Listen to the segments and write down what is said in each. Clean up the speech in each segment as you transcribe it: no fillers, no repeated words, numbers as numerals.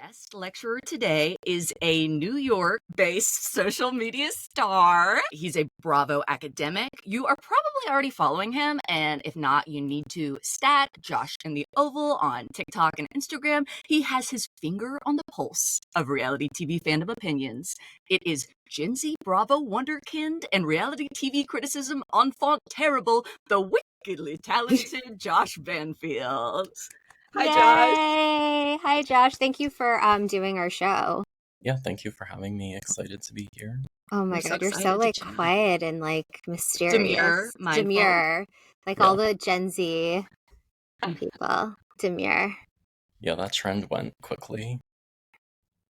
guest lecturer today is a New York-based social media star. He's a Bravo academic. You are probably already following him, and if not, you need to stat Josh in the Oval on TikTok and Instagram. He has his finger on the pulse of reality TV fandom opinions. It is Gen Z Bravo wonderkind and reality TV criticism enfant terrible, the wickedly talented Josh Banfield. Hi, Josh. Yay! Hi, Josh. Thank you for doing our show. Yeah, thank you for having me. Excited to be here. Oh my We're so God, you're so excited to like chat. quiet and like mysterious. Mindful. Demure. Like Yeah. all the Gen Z people. Demure. Yeah, that trend went quickly.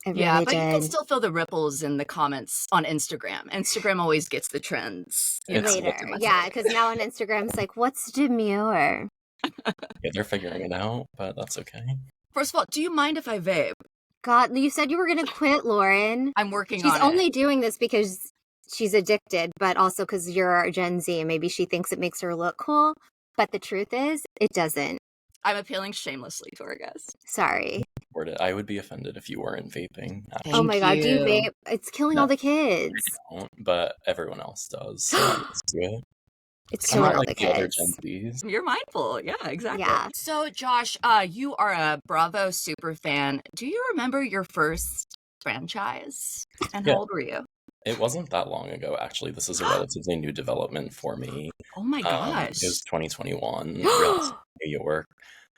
It Yeah, really but you can did. still feel the ripples in the comments on Instagram. Instagram always gets the trends. It's Later. ultimate. Yeah, because now on Instagram it's like, what's demure? Yeah, they're figuring it out, but that's okay. First of all, do you mind if I vape? God, you said you were going to quit, Lauren. I'm working She's on only it. doing this because she's addicted, but also because you're Gen Z and maybe she thinks it makes her look cool. But the truth is, it doesn't. I'm appealing shamelessly to our guest. Sorry. I would be offended if you weren't vaping. Thank Oh my God, do you you. vape? It's killing all the kids. I don't, but everyone else does. So I'm used to it. It's I'm killing not all like the the other kids. Gen Zs. You're mindful. Yeah, exactly. Yeah. So, Josh, you are a Bravo super fan. Do you remember your first franchise? And how Yeah. old were you? It wasn't that long ago, actually. This is a relatively new development for me. Oh my gosh. It was 2021, New York.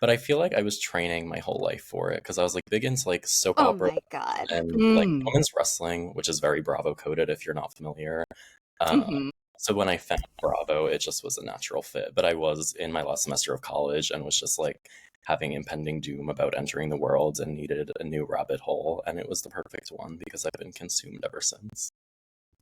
But I feel like I was training my whole life for it because I was like big into like soap Oh opera my God. and like women's wrestling, which is very Bravo coded if you're not familiar. So when I found Bravo, it just was a natural fit. But I was in my last semester of college and was just like having impending doom about entering the world and needed a new rabbit hole. And it was the perfect one because I've been consumed ever since.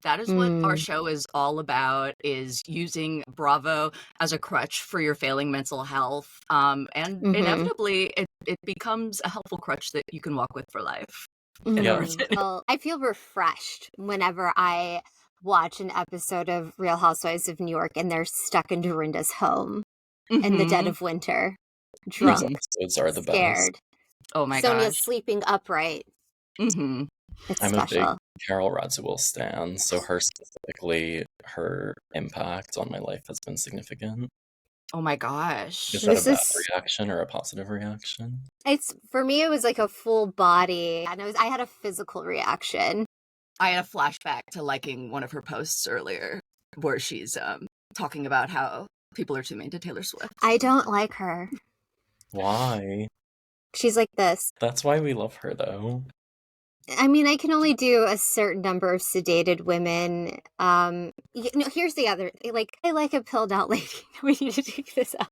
That is what our show is all about, is using Bravo as a crutch for your failing mental health. And inevitably, it becomes a helpful crutch that you can walk with for life. Yeah. Well, I feel refreshed whenever I watch an episode of Real Housewives of New York and they're stuck in Dorinda's home in the dead of winter, drunk, Those episodes are the scared. best. Oh my Sonia's gosh. sleeping upright. It's I'm special. a big Carol Radziwill stan, so her specifically, her impact on my life has been significant. Oh my gosh. Is that a bad reaction or a positive reaction? It's, for me, it was like a full body, and I had a physical reaction. I had a flashback to liking one of her posts earlier where she's talking about how people are too mean to Taylor Swift. I don't like her. Why? She's like this. That's why we love her, though. I mean, I can only do a certain number of sedated women. Here's the other, like, I like a pilled out lady. We need to take this out.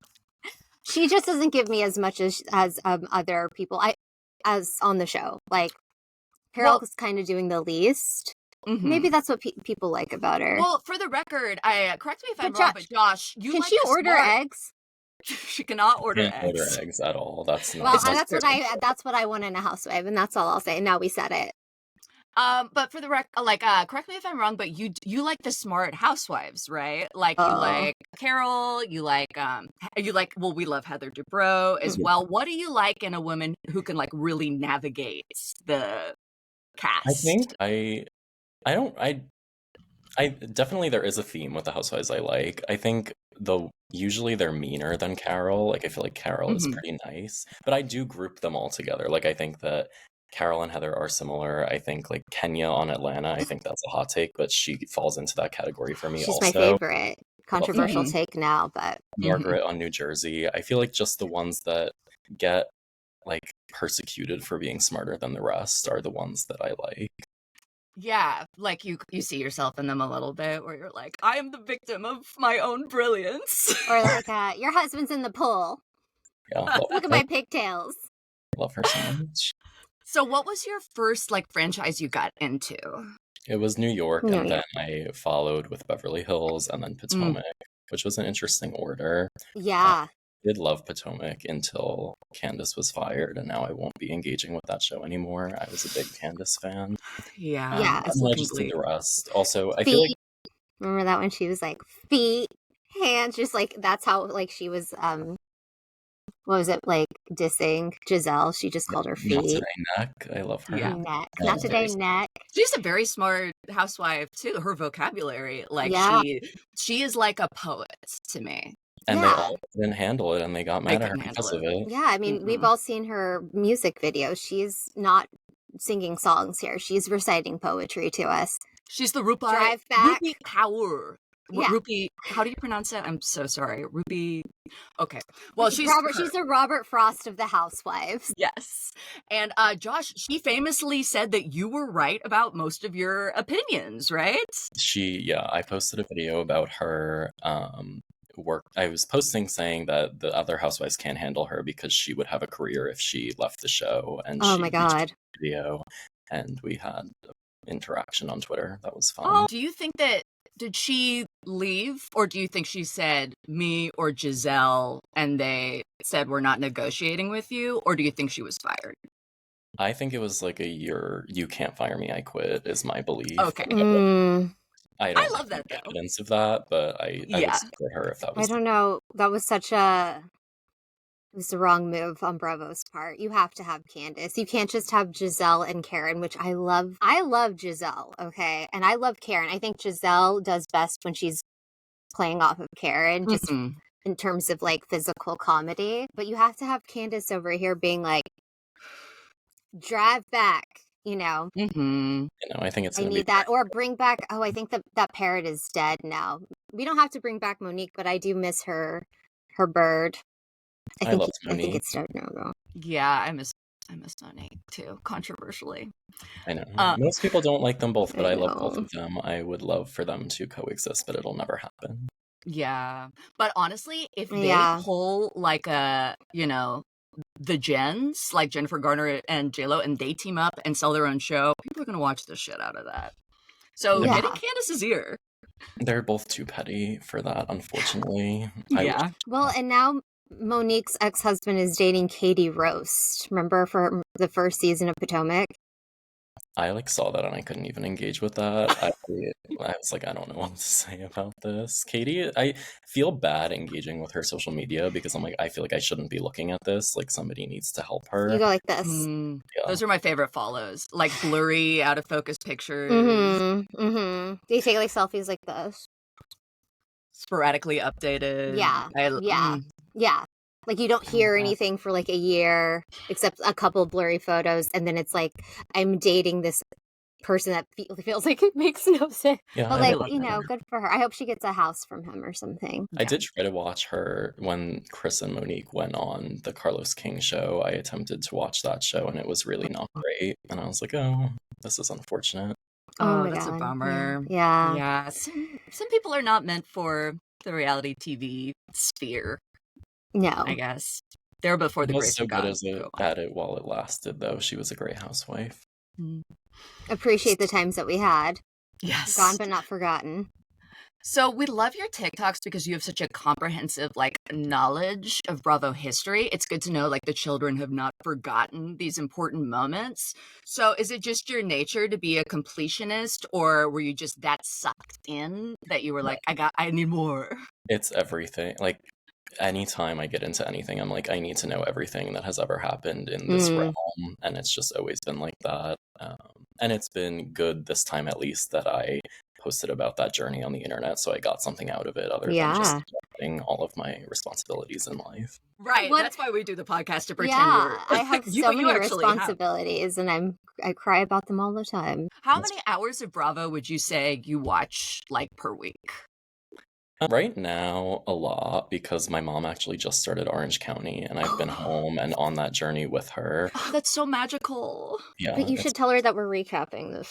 She just doesn't give me as much as other people. As on the show, like Carol's kind of doing the least. Maybe that's what people like about her. Well, for the record, correct me if I'm wrong, but Josh, you can like she order eggs? She cannot order Can't eggs. order eggs at all. That's not. Well, that's what I want in a housewife, and that's all I'll say. Now we said it. But for the correct me if I'm wrong, but you like the smart housewives, right? Like you like Carol, you like well, we love Heather Dubrow as well. What do you like in a woman who can like really navigate the cast? I think I definitely there is a theme with the housewives I like. I think usually they're meaner than Carol. Like I feel like Carol is pretty nice, but I do group them all together. Like I think that Carol and Heather are similar. I think like Kenya on Atlanta, I think that's a hot take, but she falls into that category for me. She's my favorite. Controversial take now, but Margaret on New Jersey. I feel like just the ones that get like persecuted for being smarter than the rest are the ones that I like. Yeah, like you see yourself in them a little bit, where you're like, I am the victim of my own brilliance. Or like, your husband's in the pool. Yeah, look at my pigtails. Love her so much. So what was your first like franchise you got into? It was New York, and then I followed with Beverly Hills and then Potomac, which was an interesting order. Yeah. I did love Potomac until Candace was fired, and now I won't be engaging with that show anymore. I was a big Candace fan. Yeah. I just did the rest. Also, I feel like... Remember that when she was like, feet, hands, just like, that's how, like, she was, what was it, like, dissing Giselle. She just called her Not feet. today, neck. I love her. Yeah. Neck. Yeah. Not today, neck. She's a very smart housewife too. Her vocabulary, like Yeah. she is like a poet to me. And they Yeah. all couldn't handle it, and they got mad at her couldn't because handle of it. Yeah, I mean, we've all seen her music videos. She's not singing songs here. She's reciting poetry to us. She's the Rupi Drive back. Rupi Kaur. Yeah. Rupi, how do you pronounce that? I'm so sorry. Rupi. Okay. Well, she's the Robert Frost of the Housewives. Yes. And Josh, she famously said that you were right about most of your opinions, right? I posted a video about her work. I was posting saying that the other housewives can't handle her because she would have a career if she left the show. And Oh she my retweeted God. the video, and we had interaction on Twitter. That was fun. Oh, do you think that, did she leave, or do you think she said me or Giselle and they said we're not negotiating with you, or do you think she was fired? I think it was like you can't fire me, I quit, is my belief. Okay. I don't love that, have though. evidence of that, but I would support her if that was. I don't know. That was it was the wrong move on Bravo's part. You have to have Candace. You can't just have Giselle and Karen, which I love. I love Giselle, okay? And I love Karen. I think Giselle does best when she's playing off of Karen, just in terms of like physical comedy. But you have to have Candace over here being like, drive back, you know? I think it's I need that. Or bring back, I think that parrot is dead now. We don't have to bring back Monique, but I do miss her bird. I think it's dead now, though. Yeah, I miss Monique too, controversially. I know. Most people don't like them both, but I love both of them. I would love for them to coexist, but it'll never happen. Yeah. But honestly, if they pull like the Jens, like Jennifer Garner and JLo, and they team up and sell their own show, people are going to watch the shit out of that. So getting Candace's ear. They're both too petty for that, unfortunately. Well, and now Monique's ex-husband is dating Katie Roast. Remember for the first season of Potomac? I saw that and I couldn't even engage with that. I was like, I don't know what to say about this. Katie, I feel bad engaging with her social media because I'm like, I feel like I shouldn't be looking at this. Like somebody needs to help her. You go like this. Those are my favorite follows. Like blurry, out of focus pictures. They take like selfies like this. Sporadically updated. Yeah. Like you don't hear anything for like a year except a couple blurry photos, and then it's like, I'm dating this person that feels like it makes no sense. Yeah, but like, good for her. I hope she gets a house from him or something. I did try to watch her when Chris and Monique went on the Carlos King show. I attempted to watch that show and it was really not great. And I was like, oh, this is unfortunate. Oh, that's a bummer. Yeah. Some people are not meant for the reality TV sphere. No. I guess. They were before the grace of God. She was so good at it while it lasted, though. She was a great housewife. Appreciate the times that we had. Yes. Gone but not forgotten. So we love your TikToks because you have such a comprehensive knowledge of Bravo history. It's good to know the children have not forgotten these important moments. So is it just your nature to be a completionist, or were you just that sucked in that you were like, I need more? It's everything. Anytime I get into anything, I'm like, I need to know everything that has ever happened in this realm. And it's just always been like that. And it's been good this time, at least, that I posted about that journey on the internet, so I got something out of it other than just doing all of my responsibilities in life. Right. That's why we do the podcast, to pretend I have so many responsibilities, and I cry about them all the time. How many hours of Bravo would you say you watch per week? Right now, a lot, because my mom actually just started Orange County, and I've been home and on that journey with her. Oh, that's so magical. Yeah, but you should tell her that we're recapping this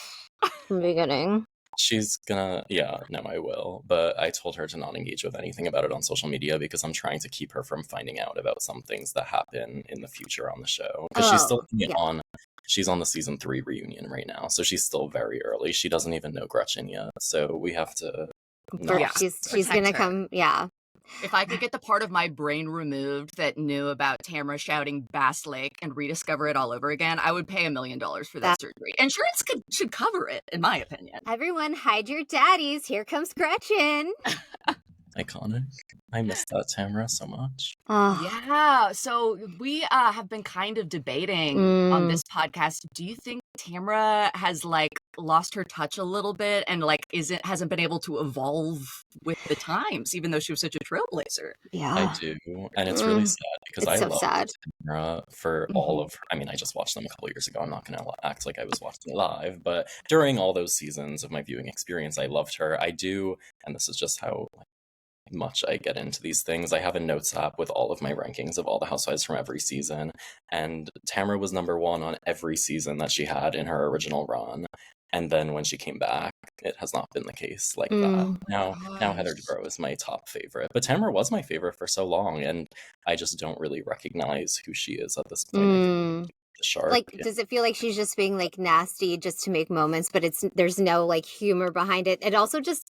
from the beginning. She's gonna, I will. But I told her to not engage with anything about it on social media because I'm trying to keep her from finding out about some things that happen in the future on the show. Because she's still she's on the season 3 reunion right now, so she's still very early. She doesn't even know Gretchen yet, so we have to. She's gonna come. If I could get the part of my brain removed that knew about Tamra shouting Bass Lake and rediscover it all over again, I would pay $1 million for that surgery. Insurance should cover it, in my opinion. Everyone, hide your daddies. Here comes Gretchen. Iconic. I miss that Tamra so much. Oh, Yeah, so we have been kind of debating on this podcast. Do you think Tamra has like lost her touch a little bit and like hasn't been able to evolve with the times, even though she was such a trailblazer? I yeah. do, and it's really sad because It's I so loved sad. Tamara for all of her. I mean, I just watched them a couple years ago. I'm not going to act like I was watching it live, but during all those seasons of my viewing experience, I loved her. I do, and this is just how much I get into these things. I have a notes app with all of my rankings of all the housewives from every season, and Tamara was number one on every season that she had in her original run. And then when she came back, it has not been the case like that. Now Heather Gosh. Dubrow is my top favorite, but Tamara was my favorite for so long, and I just don't really recognize who she is at this point. I think the shark. Like, does it feel like she's just being like nasty just to make moments, but there's no like humor behind it? It also just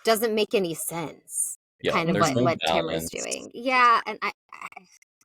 doesn't make any sense. Yeah, Kind of there's no what Tamara's balance. doing. Yeah, and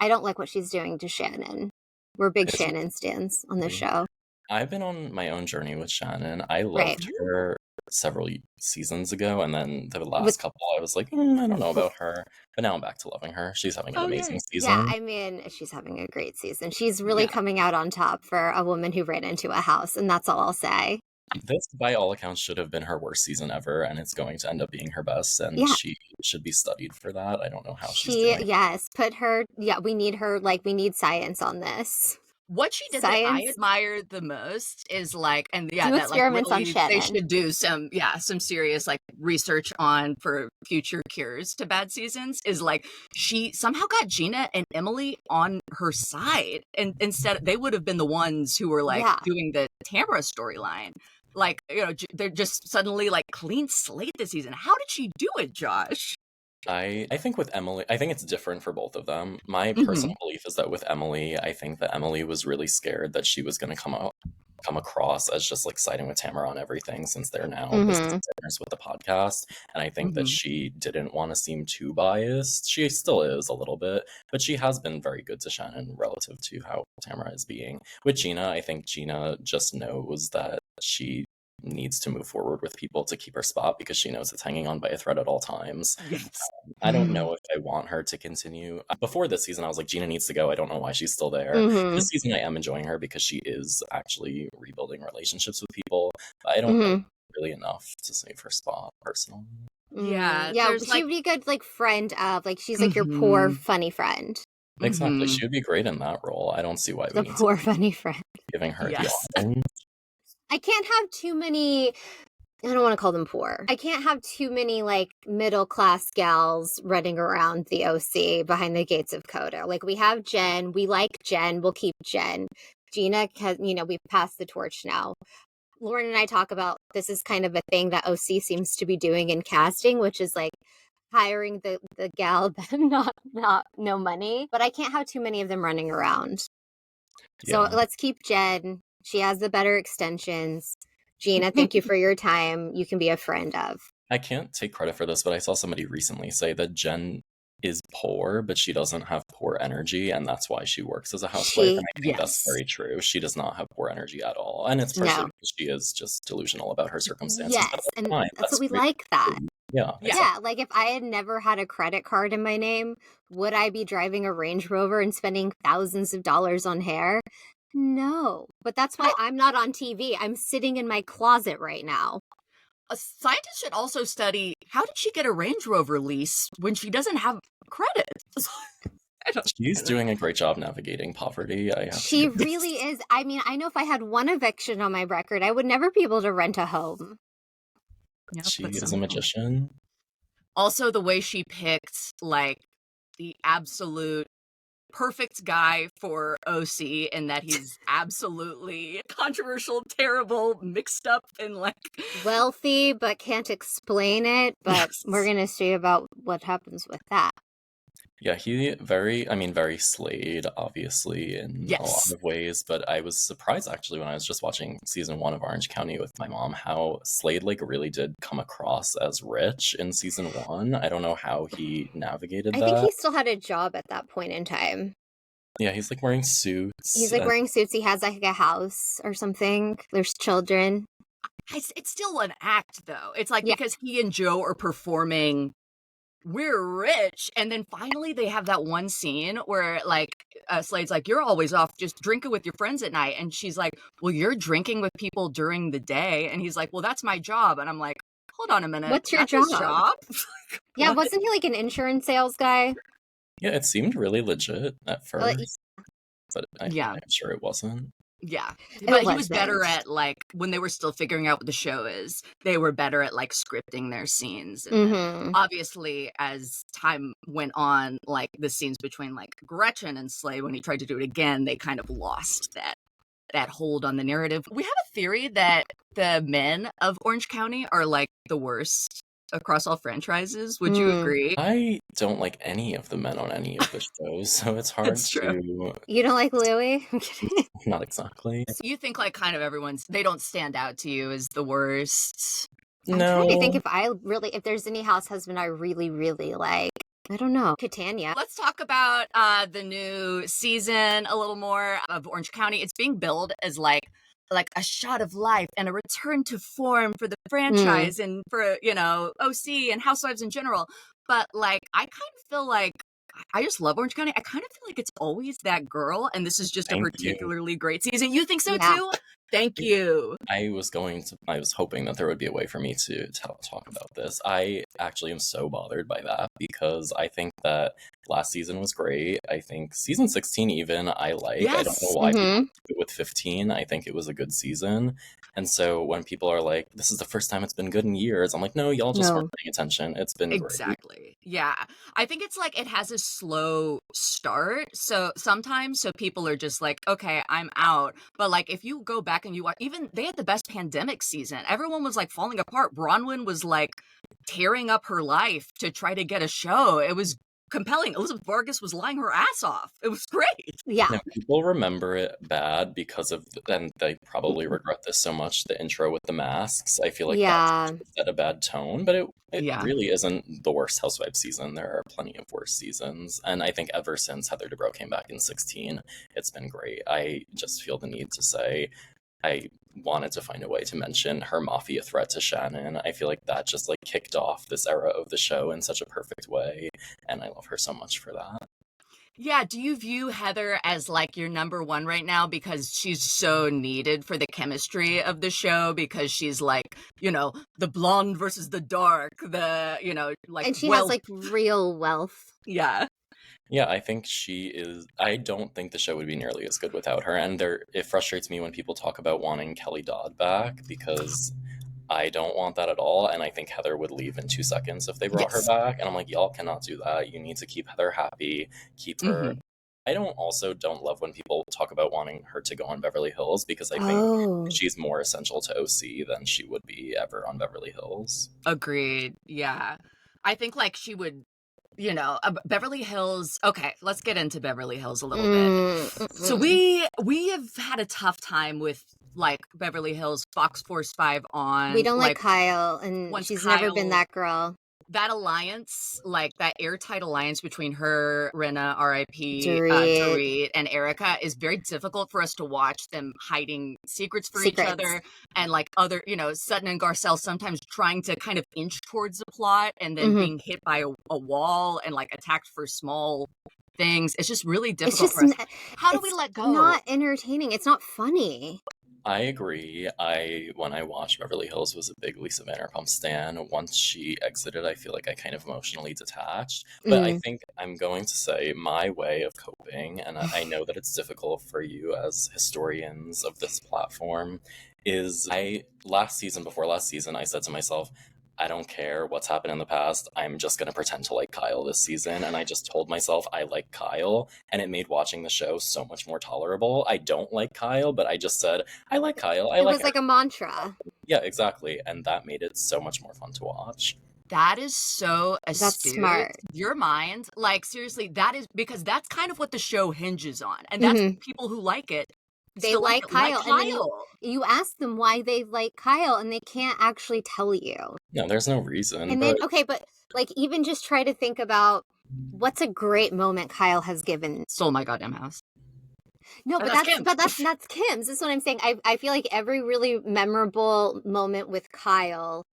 I don't like what she's doing to Shannon. We're big It's Shannon stans on this show. I've been on my own journey with Shannon. I Right. loved her several seasons ago, and then the last With- couple, I was like, I don't know about her. But now I'm back to loving her. She's having an amazing season. Yeah, I mean, she's having a great season. She's really coming out on top for a woman who ran into a house, and that's all I'll say. This, by all accounts, should have been her worst season ever, and it's going to end up being her best, and she should be studied for that. I don't know how she's doing. Yes, put her, we need her, like, we need science on this. What she did that I admire the most is like, and yeah, do that experiments like on really, Shannon. they should do some serious like research on for future cures to bad seasons. Is like she somehow got Gina and Emily on her side, and instead they would have been the ones who were like doing the Tamara storyline. Like, you know, they're just suddenly like clean slate this season. How did she do it, Josh? I think with Emily, I think it's different for both of them. My personal belief is that with Emily, I think that Emily was really scared that she was going to come across as just like siding with Tamara on everything, since they're now business partners with the podcast. And I think that she didn't want to seem too biased. She still is a little bit, but she has been very good to Shannon relative to how Tamara is being. With Gina, I think Gina just knows that she needs to move forward with people to keep her spot, because she knows it's hanging on by a thread at all times. Yes. I don't know if I want her to continue. Before this season, I was like, Gina needs to go. I don't know why she's still there. This season, I am enjoying her because she is actually rebuilding relationships with people. But I don't think really enough to save her spot, personally. Yeah, she would be a good like friend of, like, she's like your poor funny friend. Exactly, she would be great in that role. I don't see why we need poor funny friend giving her the option. I can't have too many, I don't want to call them poor. I can't have too many like middle class gals running around the OC behind the gates of Coda. Like, we have Jen, we like Jen, we'll keep Jen. Gina, we've passed the torch now. Lauren and I talk about, this is kind of a thing that OC seems to be doing in casting, which is like hiring the gal that not no money. But I can't have too many of them running around. So let's keep Jen. She has the better extensions. Gina, thank you for your time. You can be a friend of. I can't take credit for this, but I saw somebody recently say that Jen is poor, but she doesn't have poor energy, and that's why she works as a housewife. And I think that's very true. She does not have poor energy at all. And it's partially because she is just delusional about her circumstances. Yes, and that's what we like that. Yeah. Yeah, like if I had never had a credit card in my name, would I be driving a Range Rover and spending thousands of dollars on hair? No, but that's why I'm not on TV. I'm sitting in my closet right now. A scientist should also study, how did she get a Range Rover lease when she doesn't have credit? She's doing a great job navigating poverty. She really is. I mean, I know if I had one eviction on my record, I would never be able to rent a home. Yep, she is a magician. Also, the way she picked, like, the absolute perfect guy for OC, and that he's absolutely controversial, terrible, mixed up, and like wealthy but can't explain it. But we're gonna see about what happens with that. Yeah, he very Slade, obviously, in a lot of ways. But I was surprised, actually, when I was just watching season 1 of Orange County with my mom, how Slade like really did come across as rich in season 1. I don't know how he navigated that. I think he still had a job at that point in time. Yeah, he's like wearing suits. He's like wearing suits. He has like a house or something. There's children. It's still an act, though. It's like because he and Joe are performing we're rich. And then finally they have that one scene where like Slade's like, you're always off just drinking with your friends at night. And she's like, well, you're drinking with people during the day. And he's like, well, that's my job. And I'm like, hold on a minute. What's your That's his job? Yeah, What? wasn't he like an insurance sales guy? Yeah, it seemed really legit at Like, first, but Yeah. I'm sure it wasn't. Yeah. It But he was better wasn't. at like when they were still figuring out what the show is, they were better at like scripting their scenes. And then obviously as time went on, like the scenes between like Gretchen and Slade, when he tried to do it again, they kind of lost that hold on the narrative. We have a theory that the men of Orange County are like the worst across all franchises. Would you agree? I don't like any of the men on any of the shows, so it's hard That's true. to. You don't like Louis? I'm kidding. Not exactly. So you think like kind of they don't stand out to you as the worst? I'm trying to think if there's any house husband I really, really like. I don't know. Catania. Let's talk about the new season a little more of Orange County. It's being billed as like a shot of life and a return to form for the franchise and for, OC and Housewives in general. But like, I kind of feel like I just love Orange County. I kind of feel like it's always that girl, and this is just a particularly great season. You think so too? Thank you. I was hoping that there would be a way for me to talk about this. I actually am so bothered by that because I think that last season was great. I think season 16 even I like. Yes. I don't know why people do it with 15. I think it was a good season. And so when people are like, this is the first time it's been good in years, I'm like, no, y'all just weren't paying attention. It's been great. Exactly. Yeah. I think it's like it has a slow start. So sometimes people are just like, okay, I'm out. But like if you go back and you watch, even they had the best pandemic season. Everyone was like falling apart. Bronwyn was like tearing up her life to try to get a show. It was compelling. Elizabeth Vargas was lying her ass off. It was great. Yeah. Now, people remember it bad because of, and they probably regret this so much, the intro with the masks. I feel like that set a bad tone, but it really isn't the worst Housewives season. There are plenty of worse seasons. And I think ever since Heather Dubrow came back in 16, it's been great. I just feel the need to say, I wanted to find a way to mention her mafia threat to Shannon. I feel like that just like kicked off this era of the show in such a perfect way, and I love her so much for that. Yeah, do you view Heather as like your number one right now because she's so needed for the chemistry of the show, because she's like, the blonde versus the dark, like, and she has like real wealth. Yeah. Yeah, I think she is. I don't think the show would be nearly as good without her. And it frustrates me when people talk about wanting Kelly Dodd back, because I don't want that at all. And I think Heather would leave in 2 seconds if they brought her back. And I'm like, y'all cannot do that. You need to keep Heather happy, keep her. I don't love when people talk about wanting her to go on Beverly Hills, because I think she's more essential to OC than she would be ever on Beverly Hills. Agreed. Yeah. I think like she would, Beverly Hills. Okay, let's get into Beverly Hills a little bit. So we have had a tough time with like Beverly Hills, Fox Force 5 on. We don't like Kyle, and she's never been that girl. That alliance, like that airtight alliance between her, Rinna, R.I.P., Dorit. Dorit, and Erica is very difficult for us to watch them hiding secrets for each other. And like other, Sutton and Garcelle sometimes trying to kind of inch towards the plot and then being hit by a wall and like attacked for small things. It's just really difficult for us. How do we let go? It's not entertaining. It's not funny. I agree. When I watched Beverly Hills, was a big Lisa Vanderpump stan. Once she exited, I feel like I kind of emotionally detached. But I think I'm going to say my way of coping, and I know that it's difficult for you as historians of this platform, is before last season, I said to myself, I don't care what's happened in the past. I'm just going to pretend to like Kyle this season. And I just told myself I like Kyle, and it made watching the show so much more tolerable. I don't like Kyle, but I just said, I like Kyle. It was like a mantra. Yeah, exactly. And that made it so much more fun to watch. That is so astute. That's smart. Your mind, like seriously, that is because that's kind of what the show hinges on. And that's people who like it. They like Kyle. And then you ask them why they like Kyle, and they can't actually tell you. No, there's no reason. And then, but like even just try to think about what's a great moment Kyle has given. Stole my goddamn house. No, but that's Kim's. That's what I'm saying. I feel like every really memorable moment with Kyle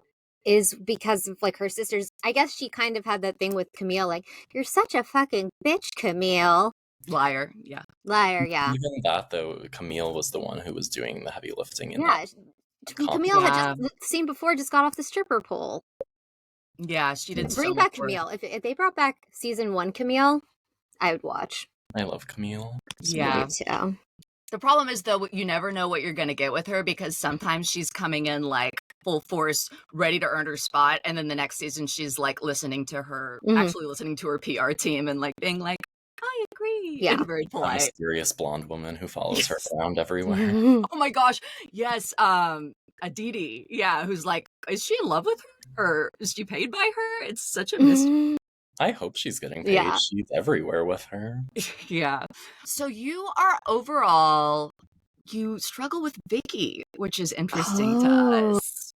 is because of like her sisters. I guess she kind of had that thing with Camille, like, you're such a fucking bitch, Camille. Liar, yeah. Liar, yeah. Even that, though, Camille was the one who was doing the heavy lifting in Yeah. that Camille had Yeah. just, the scene before, just got off the stripper pole. Yeah, she did so Bring much back work. Camille. If they brought back season 1 Camille, I would watch. I love Camille. Yeah. Me too. The problem is, though, you never know what you're going to get with her because sometimes she's coming in like full force, ready to earn her spot. And then the next season, she's like listening to her PR team and like being like, I agree. Yeah. And very A polite. mysterious blonde woman who follows her around everywhere. Oh my gosh. Yes. Aditi. Yeah. Who's like, is she in love with her? Or is she paid by her? It's such a mystery. I hope she's getting paid. Yeah. She's everywhere with her. Yeah. So you are overall, you struggle with Vicky, which is interesting to us.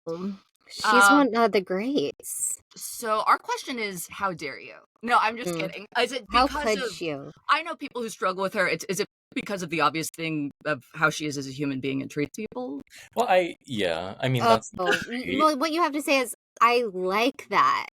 She's one of the greats. So our question is, how dare you? No, I'm just kidding. Is it How because could you? I know people who struggle with her. Is it because of the obvious thing of how she is as a human being and treats people? Well, I mean, that's great. Well, what you have to say is, I like that.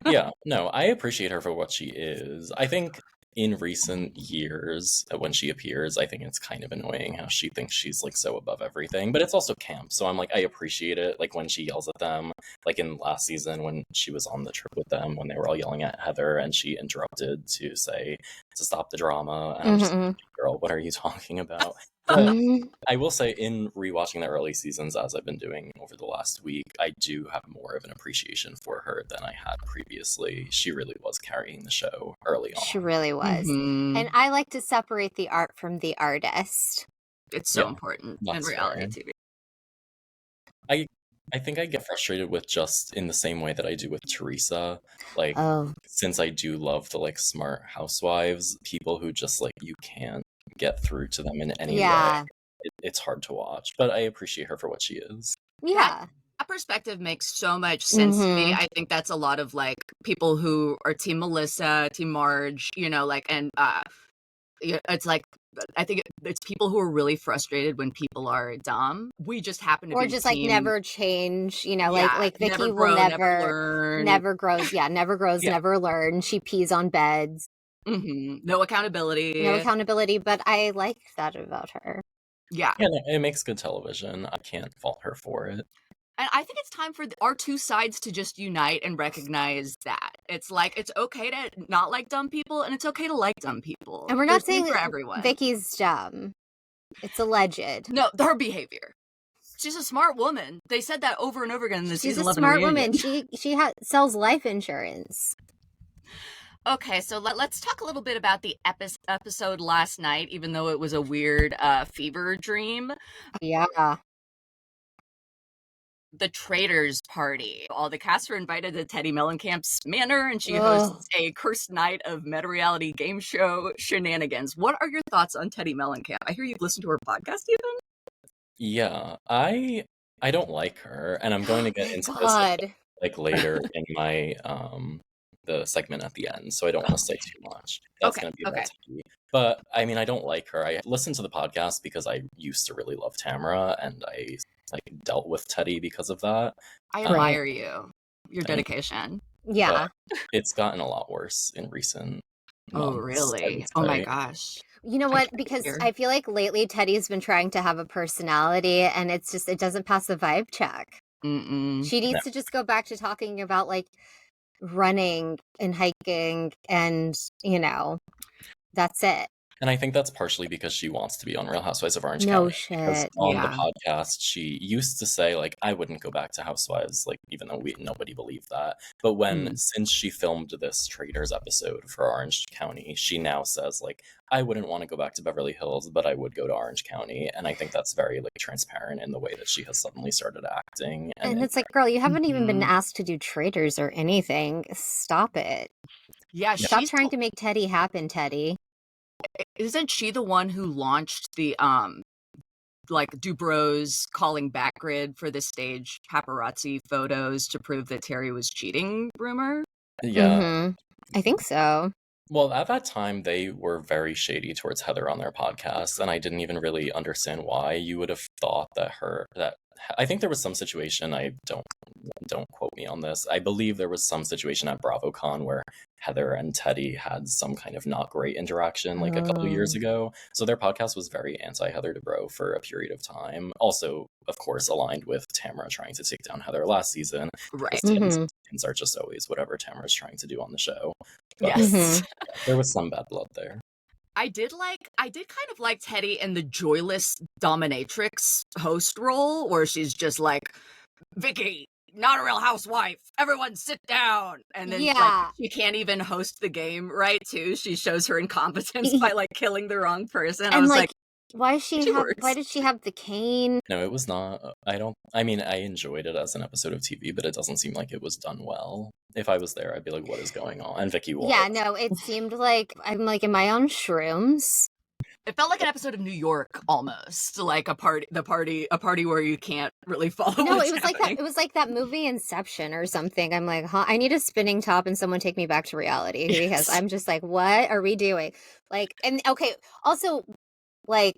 Yeah, no, I appreciate her for what she is. I think in recent years, when she appears, I think it's kind of annoying how she thinks she's like so above everything, but it's also camp. So I'm like, I appreciate it. Like when she yells at them, like in last season when she was on the trip with them, when they were all yelling at Heather and she interrupted to say to stop the drama. And I'm just like, girl, what are you talking about? But I will say, in rewatching the early seasons, as I've been doing over the last week, I do have more of an appreciation for her than I had previously. She really was carrying the show early on. She really was. And I like to separate the art from the artist. It's so important in reality TV. I think I get frustrated with just in the same way that I do with Teresa. Like, since I do love the like smart housewives, people who just like you can't get through to them in any way. It's hard to watch, but I appreciate her for what she is. Yeah. That perspective makes so much sense to me. I think that's a lot of like people who are Team Melissa, Team Marge, you know, like, and it's like, I think it's people who are really frustrated when people are dumb. We just happen to be just like never change, you know, like Vicky never will grow, never grows, never learn. She pees on beds. No accountability. But I like that about her. Yeah, it makes good television. I can't fault her for it. And I think it's time for our two sides to just unite and recognize that. It's like, it's okay to not like dumb people, and it's okay to like dumb people. And we're not saying for everyone. Vicky's dumb. It's alleged. No, her behavior. She's a smart woman. They said that over and over again in the season 11 She's a smart reunion. woman. She sells life insurance. Okay, so let's talk a little bit about the episode last night, even though it was a weird fever dream. Yeah. The Traitors Party. All the cast were invited to Teddi Mellencamp's manor, and she hosts a cursed night of meta-reality game show shenanigans. What are your thoughts on Teddi Mellencamp? I hear you've listened to her podcast even? Yeah, I don't like her, and I'm going to get into this like later in my the segment at the end, so I don't want to say too much. That's going to be about Teddi. But I mean, I don't like her. I listened to the podcast because I used to really love Tamra, and I like dealt with Teddi because of that. I admire your dedication. Yeah, but it's gotten a lot worse in recent months. Oh, really? Oh my gosh. You know what? Because I feel like lately Teddy's been trying to have a personality, and it doesn't pass the vibe check. She needs to just go back to talking about like running and hiking, and you know, that's it. And I think that's partially because she wants to be on Real Housewives of Orange County. No shit. Because on the podcast, she used to say, like, I wouldn't go back to Housewives, like, even though nobody believed that. But since she filmed this Traitors episode for Orange County, she now says, like, I wouldn't want to go back to Beverly Hills, but I would go to Orange County. And I think that's very, like, transparent in the way that she has suddenly started acting. And it's like, girl, you haven't even been asked to do Traitors or anything. Stop it. Yeah, stop trying to make Teddi happen, Teddi. Isn't she the one who launched the like Dubrov's calling back grid for the stage paparazzi photos to prove that Terry was cheating rumor? Yeah. I think so. Well, at that time, they were very shady towards Heather on their podcast, and I didn't even really understand why. You would have thought that I think there was some situation, I don't quote me on this. I believe there was some situation at BravoCon where Heather and Teddi had some kind of not great interaction like a couple years ago. So their podcast was very anti-Heather Dubrow for a period of time. Also, of course, aligned with Tamra trying to take down Heather last season. Right. Things are just always whatever Tamra's trying to do on the show. But Yes. there was some bad blood there. I did kind of like Teddi in the joyless dominatrix host role, where she's just like, Vicky, not a real housewife. Everyone sit down. And then like, she can't even host the game right too. She shows her incompetence by like killing the wrong person. And I was like, why did she have the cane? No, it was not. I mean, I enjoyed it as an episode of TV, but it doesn't seem like it was done well. If I was there, I'd be like, what is going on? And Vicky was. Yeah, no, it seemed like I'm like, am I on shrooms? It felt like an episode of New York almost, like a party where you can't really follow. No, it was happening. Like that. It was like that movie Inception or something. I'm like, huh? I need a spinning top and someone take me back to reality because I'm just like, what are we doing? Like, and okay, also, like,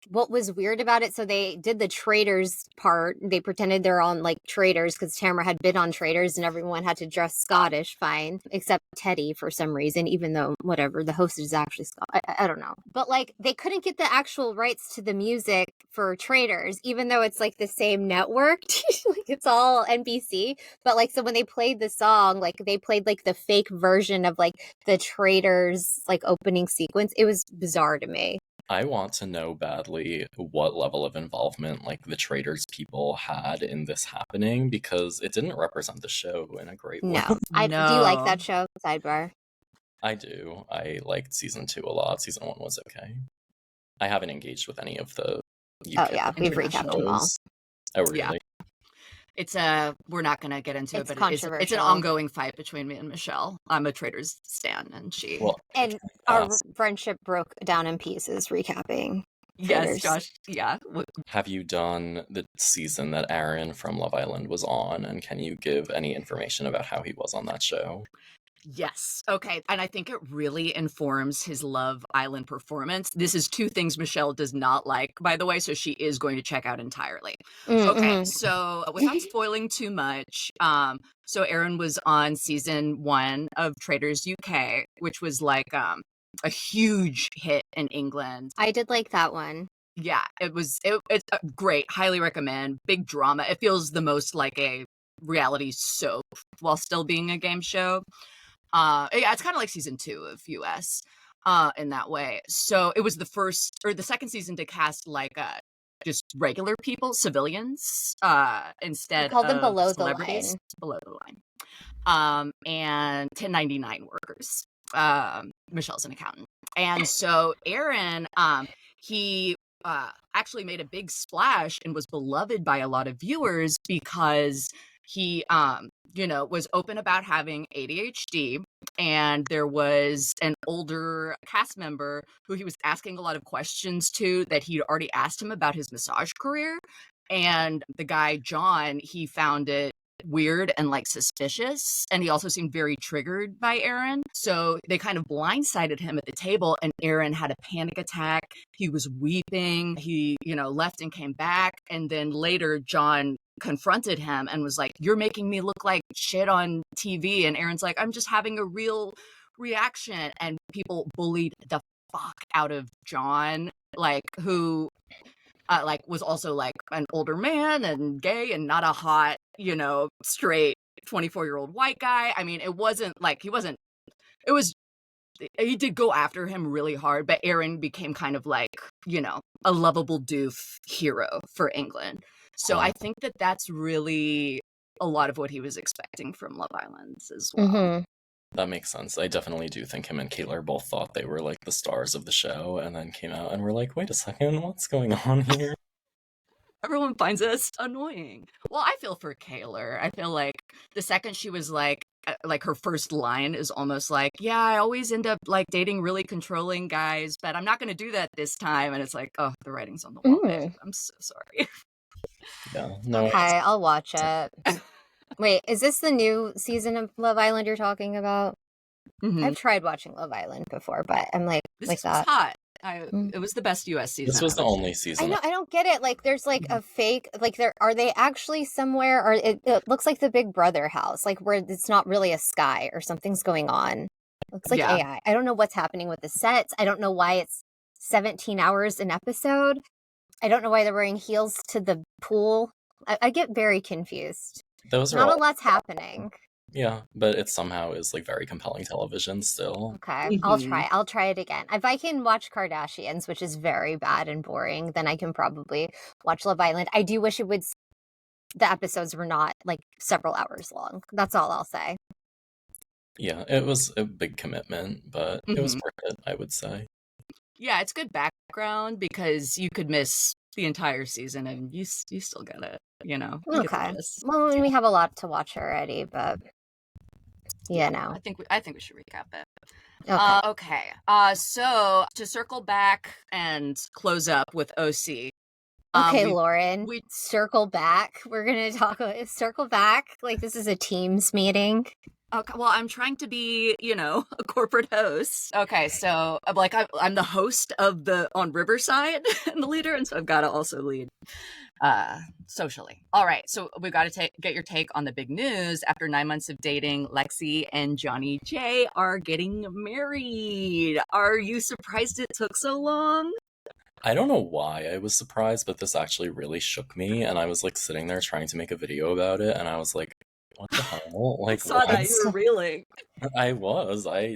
what was weird about it, so they did the Traitors part. They pretended they're on like Traitors because Tamra had been on Traitors and everyone had to dress Scottish, fine, except Teddi for some reason, even though whatever, the host is actually Scottish. I don't know. But like they couldn't get the actual rights to the music for Traitors, even though it's like the same network. Like it's all NBC. But like so when they played the song, like they played like the fake version of like the Traitors like opening sequence. It was bizarre to me. I want to know badly what level of involvement like the Traitors people had in this happening because it didn't represent the show in a great way. No. Do you like that show? Sidebar. I do. I liked season 2 a lot. Season 1 was okay. I haven't engaged with any of the UK we've recapped them all. Oh, really? Yeah. It's we're not going to get into it, but it's an ongoing fight between me and Michele. I'm a Traitors stan, and she... and our friendship broke down in pieces recapping. Yes, Josh, yeah. Have you done the season that Aaron from Love Island was on, and can you give any information about how he was on that show? Yes. Okay. And I think it really informs his Love Island performance. This is 2 things Michele does not like, by the way, so she is going to check out entirely. Okay. So without spoiling too much, so Aaron was on season 1 of Traitors UK, which was like a huge hit in England. I did like that one. Yeah, it's great. Highly recommend. Big drama. It feels the most like a reality soap while still being a game show. Yeah, it's kind of like season 2 of US in that way. So it was the second season to cast like just regular people, civilians, instead of them below celebrities, below the line. And 1099 workers. Michelle's an accountant. And so Aaron, he actually made a big splash and was beloved by a lot of viewers because he was open about having ADHD, and there was an older cast member who he was asking a lot of questions to that he'd already asked him about his massage career. And the guy, John, he found it weird and like suspicious, and he also seemed very triggered by Aaron. So they kind of blindsided him at the table, and Aaron had a panic attack. He was weeping. He, left and came back. And then later John confronted him and was like, "You're making me look like shit on TV." And Aaron's like, "I'm just having a real reaction." And people bullied the fuck out of John, like who was also like an older man and gay and not a hot, straight 24-year-old white guy. I mean, he did go after him really hard, but Aaron became kind of like, a lovable doof hero for England. So I think that that's really a lot of what he was expecting from Love Island as well. Mm-hmm. That makes sense. I definitely do think him and Kayla both thought they were like the stars of the show, and then came out and were like, wait a second, what's going on here? Everyone finds us annoying. Well, I feel for Kayla. I feel like the second she was like her first line is almost like, yeah, I always end up like dating really controlling guys, but I'm not going to do that this time. And it's like, oh, the writing's on the wall. Babe. I'm so sorry. Yeah. No. Okay, I'll watch it. Wait, is this the new season of Love Island you're talking about? Mm-hmm. I've tried watching Love Island before, but I'm like, this like that. Hot. It was the best US season. This was the only season. I don't get it. Like, there's like a fake, like, are they actually somewhere, or it looks like the Big Brother house, like where it's not really a sky or something's going on. Looks like AI. I don't know what's happening with the sets. I don't know why it's 17 hours an episode. I don't know why they're wearing heels to the pool. I get very confused. Those are Not all, a lot's happening. yeah, but it somehow is like very compelling television still. Okay, I'll try it again. If I can watch Kardashians, which is very bad and boring, then I can probably watch Love Island. I do wish the episodes were not like several hours long. That's all I'll say. Yeah, it was a big commitment, but it was worth it, I would say. Yeah, it's good background because you could miss the entire season and you still get it, you know. Okay. Well, we have a lot to watch already, but I think we should recap it. Okay. So to circle back and close up with OC. Okay, Lauren. We circle back. We're gonna talk about circle back. Like this is a Teams meeting. Okay, well, I'm trying to be, a corporate host. Okay, so I'm the host on Riverside and the leader, and so I've got to also lead socially. All right, so we've got to get your take on the big news. After 9 months of dating, Lexi and Johnny J are getting married. Are you surprised it took so long? I don't know why I was surprised, but this actually really shook me, and I was like sitting there trying to make a video about it, and I was like, what the hell? Like, I saw that you were reeling. I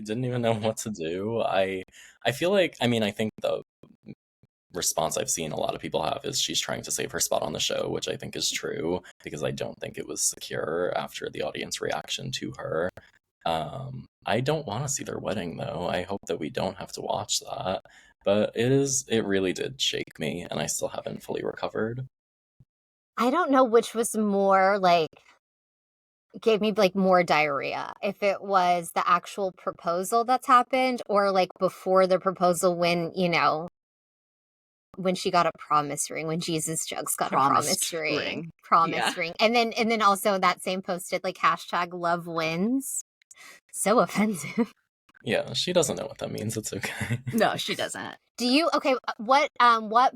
didn't even know what to do. I feel like, I think the response I've seen a lot of people have is she's trying to save her spot on the show, which I think is true, because I don't think it was secure after the audience reaction to her. I don't want to see their wedding, though. I hope that we don't have to watch that. But it really did shake me, and I still haven't fully recovered. I don't know which was more like gave me like more diarrhea, if it was the actual proposal that's happened or like before the proposal when when she got a promise ring, when Jesus Jugs got a promise ring. And then also that same posted like #love wins. So offensive. Yeah, she doesn't know what that means. It's okay. No, she doesn't. What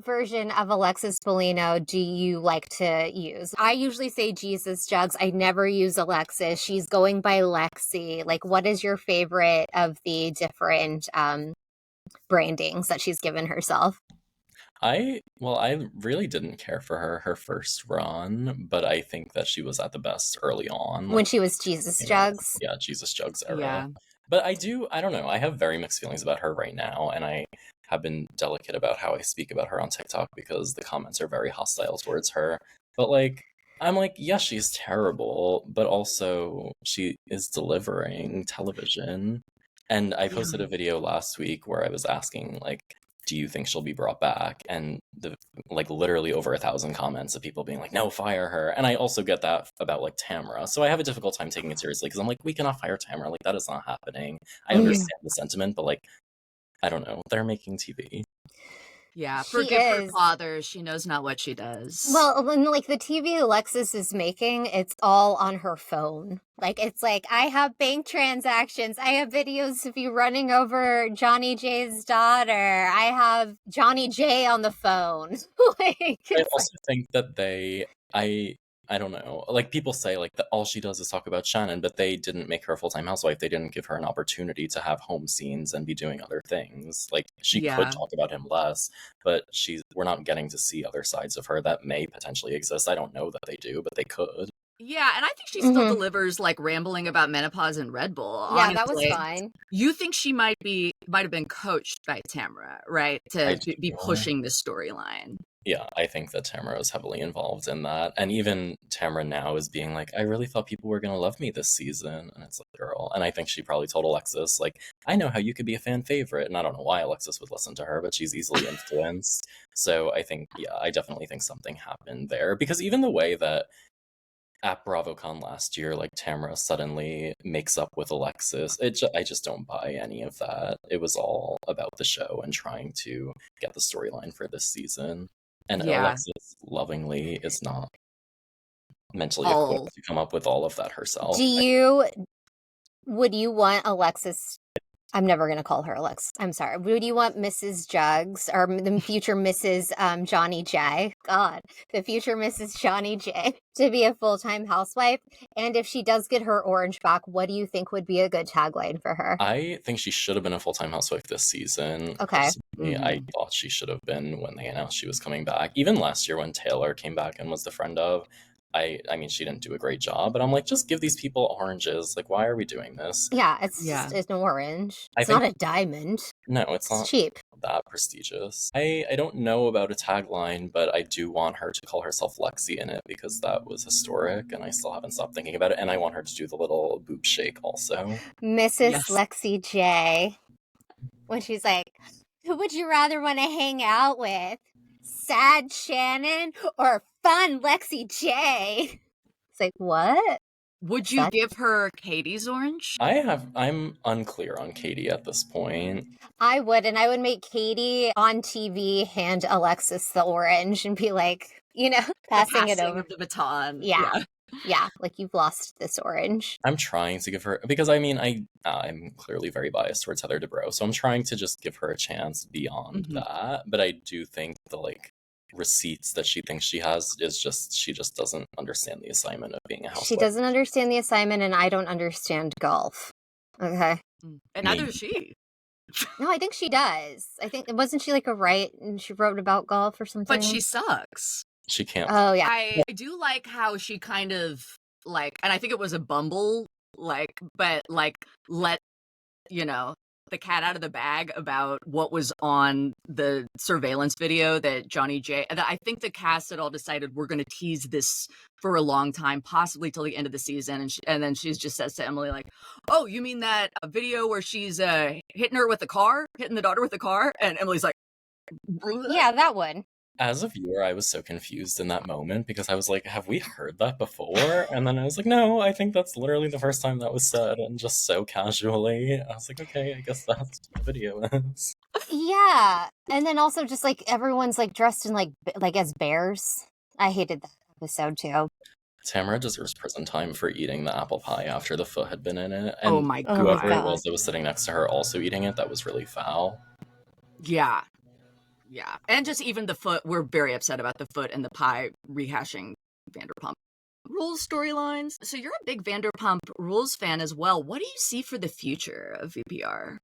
version of Alexis Bellino do you like to use? I usually say Jesus Jugs. I never use Alexis. She's going by Lexi. Like, what is your favorite of the different brandings that she's given herself? I really didn't care for her first run, but I think that she was at the best early on. When she was Jesus Jugs? Yeah, Jesus Jugs era. Yeah. But I don't know, I have very mixed feelings about her right now, and I have been delicate about how I speak about her on TikTok because the comments are very hostile towards her. But like, I'm like, yes, she's terrible, but also she is delivering television. And I posted a video last week where I was asking, like, do you think she'll be brought back? And literally over 1,000 comments of people being like, no, fire her. And I also get that about like Tamra. So I have a difficult time taking it seriously because I'm like, we cannot fire Tamra. Like, that is not happening. I understand the sentiment, but like, I don't know. They're making TV. Yeah, forgive her father. She knows not what she does. Well, when like the TV Alexis is making, it's all on her phone. Like, it's like, I have bank transactions. I have videos of you running over Johnny J's daughter. I have Johnny J on the phone. I also think that I don't know. Like, people say like that all she does is talk about Shannon, but they didn't make her a full-time housewife. They didn't give her an opportunity to have home scenes and be doing other things. Like, she could talk about him less, but we're not getting to see other sides of her that may potentially exist. I don't know that they do, but they could. Yeah, and I think she still delivers like rambling about menopause and Red Bull. Yeah, honestly. that was fine. You think she might have been coached by Tamra, right? To be pushing the storyline. Yeah, I think that Tamra is heavily involved in that. And even Tamra now is being like, I really thought people were going to love me this season. And it's like, girl. And I think she probably told Alexis, like, I know how you could be a fan favorite. And I don't know why Alexis would listen to her, but she's easily influenced. So I think, I definitely think something happened there. Because even the way that at BravoCon last year, like, Tamra suddenly makes up with Alexis, I just don't buy any of that. It was all about the show and trying to get the storyline for this season. And Alexis lovingly is not mentally equipped to come up with all of that herself. Would you want Alexis I'm never going to call her Alex. I'm sorry. Would you want Mrs. Jugs or the future Mrs. Johnny J? God, the future Mrs. Johnny J to be a full-time housewife? And if she does get her orange back, what do you think would be a good tagline for her? I think she should have been a full-time housewife this season. Okay. Personally, I thought she should have been when they announced she was coming back. Even last year when Taylor came back and was the friend of, I mean, she didn't do a great job, but I'm like, just give these people oranges. Like, why are we doing this? Yeah, just it's an orange. It's not a diamond. No, it's not cheap. That prestigious. I don't know about a tagline, but I do want her to call herself Lexi in it because that was historic and I still haven't stopped thinking about it. And I want her to do the little boob shake also. Mrs. Lexi J. When she's like, who would you rather want to hang out with? Sad Shannon or fun Lexi J? It's like, what? Would you give her Katie's orange? I'm unclear on Katie at this point. I would, and I would make Katie on TV hand Alexis the orange and be like, passing it over. Of the baton. Yeah, like you've lost this orange. I'm trying to give her, because I mean, I'm clearly very biased towards Heather Dubrow, so I'm trying to just give her a chance beyond that. But I do think the receipts that she thinks she has is just, she just doesn't understand the assignment of being a housewife. She doesn't understand the assignment, and I don't understand golf. Okay. And neither does she. No, I think she does. I think, wasn't she like a write and she wrote about golf or something? But she sucks. She can't. Oh, yeah. I do like how she kind of and I think it was a bumble, but let, the cat out of the bag about what was on the surveillance video that Johnny J. I think the cast had all decided we're going to tease this for a long time, possibly till the end of the season. And then she just says to Emily, oh, you mean that video where she's hitting the daughter with the car? And Emily's like, yeah, that one. As a viewer, I was so confused in that moment because I was like, have we heard that before? And then I was like, no, I think that's literally the first time that was said, and just so casually. I was like, okay, I guess that's what the video is. Yeah. And then also just everyone's dressed in as bears. I hated that episode too. Tamra deserves prison time for eating the apple pie after the foot had been in it. And oh my God. Whoever it was that was sitting next to her also eating it, that was really foul. Yeah. Yeah. And just even the foot, we're very upset about the foot and the pie rehashing Vanderpump Rules storylines. So you're a big Vanderpump Rules fan as well. What do you see for the future of VPR?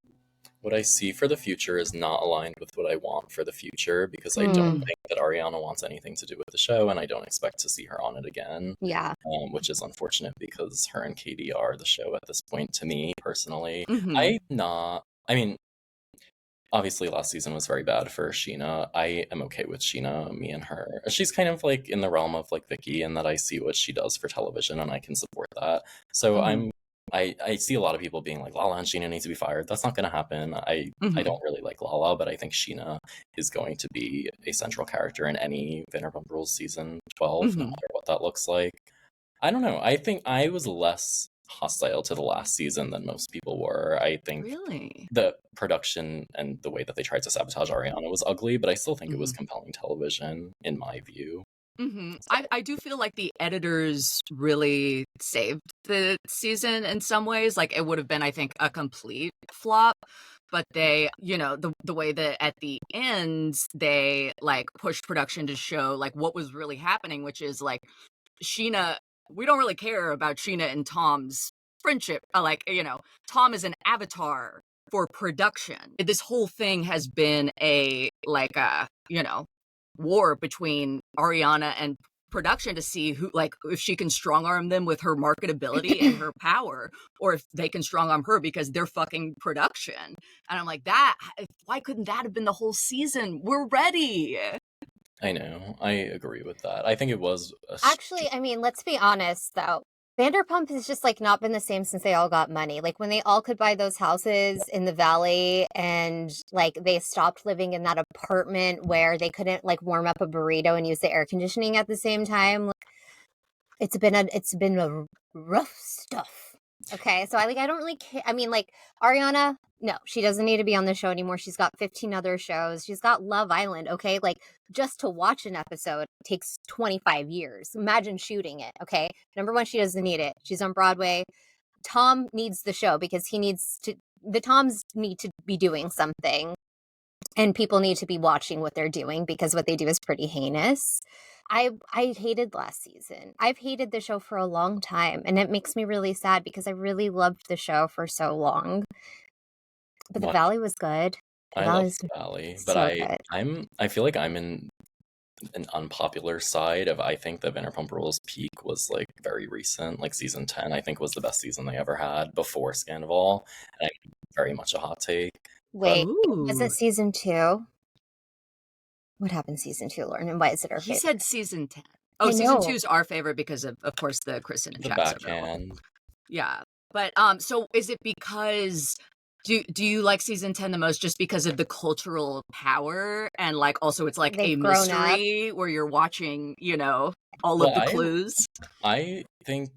What I see for the future is not aligned with what I want for the future because I don't think that Ariana wants anything to do with the show, and I don't expect to see her on it again. Yeah. Which is unfortunate because her and Katie are the show at this point to me, personally. Obviously, last season was very bad for Sheena. I am okay with Sheena, me and her. She's kind of in the realm of Vicky, in that I see what she does for television and I can support that. So I see a lot of people being like, Lala and Sheena need to be fired. That's not going to happen. I don't really like Lala, but I think Sheena is going to be a central character in any Vanderpump Rules season 12, no matter what that looks like. I don't know. I think I was less hostile to the last season than most people were. I think the production and the way that they tried to sabotage Ariana was ugly, but I still think it was compelling television, in my view. I do feel like the editors really saved the season in some ways. It would have been, I think, a complete flop. But they, the way that at the end, they pushed production to show what was really happening, which is Sheena, we don't really care about Sheena and Tom's friendship. Tom is an avatar for production. This whole thing has been a war between Ariana and production to see who, if she can strong arm them with her marketability and her power, or if they can strong arm her because they're fucking production. And I'm like, why couldn't that have been the whole season? We're ready. I know. I agree with that. I think it was... Actually, let's be honest, though. Vanderpump has just, not been the same since they all got money. When they all could buy those houses in the valley and, they stopped living in that apartment where they couldn't, warm up a burrito and use the air conditioning at the same time. It's been a rough stuff. Okay, so I don't really care. Ariana, no, she doesn't need to be on the show anymore. She's got 15 other shows. She's got Love Island, okay? Just to watch an episode takes 25 years. Imagine shooting it, okay? Number one, she doesn't need it. She's on Broadway. Tom needs the show because he needs to the Toms need to be doing something, and people need to be watching what they're doing because what they do is pretty heinous. I hated last season. I've hated the show for a long time, and it makes me really sad because I really loved the show for so long. But the Valley was good. I love the Valley, but so good. I feel like I'm in an unpopular side of, I think that Vanderpump Rules peak was like very recent, like season 10 I think was the best season they ever had before Scandival, and I very much a hot take. Wait, was it season 2? What happened season 2, Lauren, and why is it our favorite? He said season 10. Oh, season 2 is our favorite because of course, the Kristen and Jack backhand. Yeah, but so is it because do you like season 10 the most just because of the cultural power, and like also it's like a mystery where you're watching, you know, all of the clues? I think,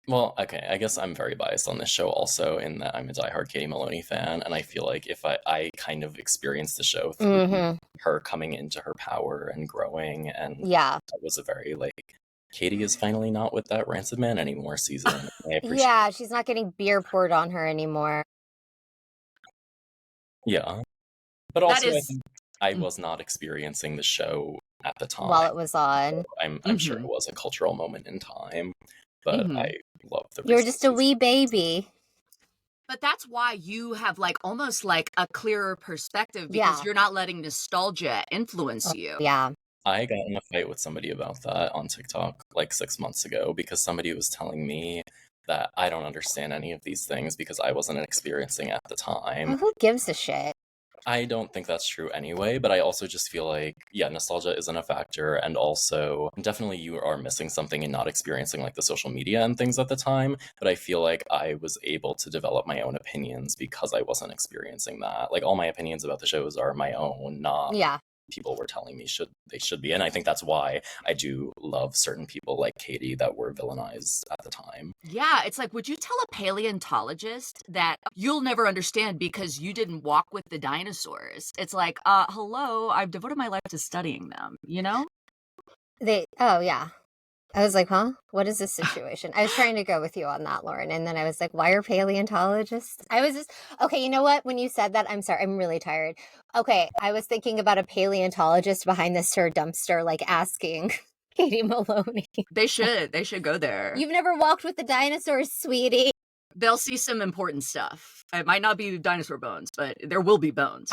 well, okay, I guess I'm very biased on this show also in that I'm a diehard Katie Maloney fan, and I feel like if I kind of experienced the show through her coming into her power and growing, and that was a very like, Katie is finally not with that rancid man anymore season. Yeah, she's not getting beer poured on her anymore. Yeah, but also I think I was not experiencing the show at the time while it was on. So I'm sure it was a cultural moment in time, but I love the. You're just a wee baby. But that's why you have like almost like a clearer perspective because you're not letting nostalgia influence you. Yeah. I got in a fight with somebody about that on TikTok like 6 months ago because somebody was telling me that I don't understand any of these things because I wasn't experiencing at the time. Well, who gives a shit? I don't think that's true anyway, but I also just feel like, yeah, nostalgia isn't a factor, and also definitely you are missing something in not experiencing like the social media and things at the time, but I feel like I was able to develop my own opinions because I wasn't experiencing that. Like all my opinions about the shows are my own, not people were telling me they should be, and I think that's why I do love certain people like Katie that were villainized at the time. Yeah, it's like, would you tell a paleontologist that you'll never understand because you didn't walk with the dinosaurs? It's like, hello, I've devoted my life to studying them, you know? I was like, huh? What is this situation? I was trying to go with you on that, Lauren. And then I was like, why are paleontologists? I was just, okay, you know what? When you said that, I'm sorry, I'm really tired. Okay, I was thinking about a paleontologist behind this dumpster, like asking Katie Maloney. They should go there. You've never walked with the dinosaurs, sweetie. They'll see some important stuff. It might not be dinosaur bones, but there will be bones.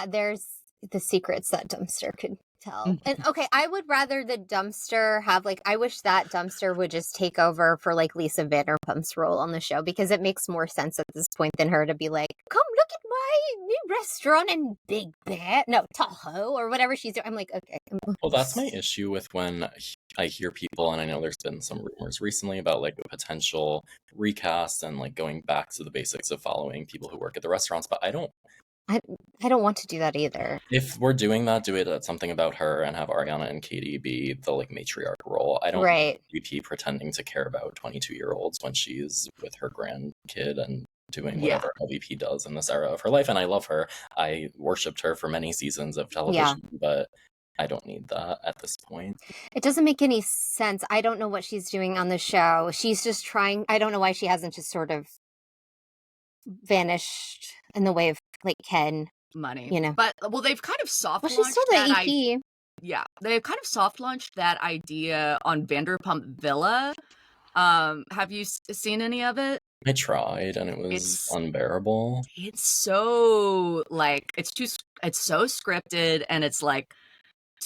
There's the secrets that dumpster could tell. And okay, I would rather the dumpster have like, I wish that dumpster would just take over for like Lisa Vanderpump's role on the show, because it makes more sense at this point than her to be like, come look at my new restaurant in Big Bear, Tahoe, or whatever she's doing. I'm like, okay. Well, that's my issue with when I hear people, and I know there's been some rumors recently about like a potential recast and like going back to the basics of following people who work at the restaurants, but I don't want to do that either. If we're doing that, do it at something about her and have Ariana and Katie be the like matriarch role. I don't want VP pretending to care about 22-year-olds when she's with her grandkid and doing whatever LVP does in this era of her life. And I love her. I worshipped her for many seasons of television, but I don't need that at this point. It doesn't make any sense. I don't know what she's doing on the show. She's just trying. I don't know why she hasn't just sort of vanished in the way of like Ken. Money. You know. But, well, they've kind of soft launched she's still the EP. They've kind of soft launched that idea on Vanderpump Villa. Have you seen any of it? I tried, and it was unbearable. It's so like it's so scripted, and it's like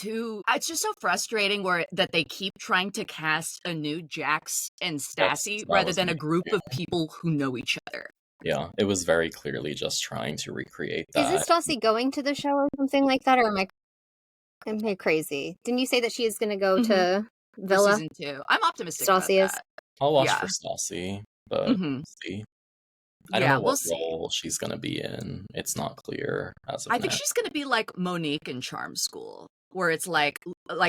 it's just so frustrating that they keep trying to cast a new Jax and Stassi rather than a group of people who know each other. Yeah, it was very clearly just trying to recreate that. Isn't Stassi going to the show or something like that, or am I crazy? Didn't you say that she is going to go to Villa? For season 2. I'm optimistic Stassi about that. I'll watch for Stassi, but we'll see. I don't know what role she's going to be in. It's not clear as of now. I think she's going to be like Monique in Charm School, where it's like